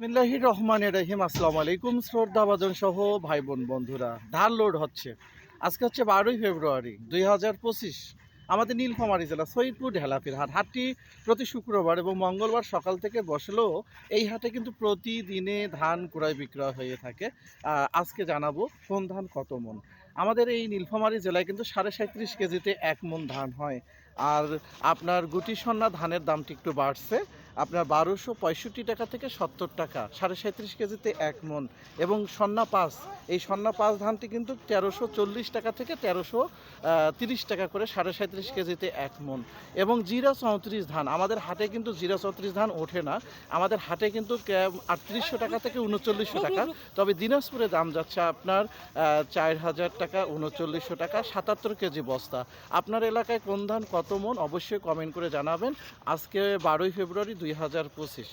বিসমিল্লাহির রহমানির রহিম। আসসালামু আলাইকুম শ্রদ্ধাভাজন সহ ভাই বোন বন্ধুরা, ধান লোড হচ্ছে। আজকে হচ্ছে 12ই ফেব্রুয়ারি 2025। আমাদের নীলফামারী জেলা সৈয়দপুর ঢেলাপির হাটটি প্রতি শুক্রবার এবং মঙ্গলবার সকাল থেকে বসলেও এই হাটে কিন্তু প্রতিদিনে ধান ক্রয় বিক্রয় হয়ে থাকে। আজকে জানাবো কোন ধান কত মন। আমাদের এই নীলফামারী জেলায় কিন্তু 37.5 কেজিতে 1 মন ধান হয়। আর আপনার গুটি সন্না ধানের দামটি একটু বাড়ছে, আপনার 1265 টাকা থেকে 70 টাকা 37.5 কেজিতে 1 মন। এবং সন্না পাঁচ, এই সন্না পাঁচ ধানটি কিন্তু 1340 টাকা থেকে 1330 টাকা করে 37.5 কেজিতে 1 মন। এবং জিরা 34 ধান, আমাদের হাটে কিন্তু জিরা 34 ধান ওঠে না, আমাদের হাটে কিন্তু 3800 টাকা থেকে 3900 টাকা। তবে দিনাজপুরে দাম যাচ্ছে আপনার 4000 টাকা, 3900 টাকা, 77 কেজি বস্তা। আপনার এলাকায় কোন ধান কত মন অবশ্যই কমেন্ট করে জানাবেন। আজকে 12ই ফেব্রুয়ারি 2025।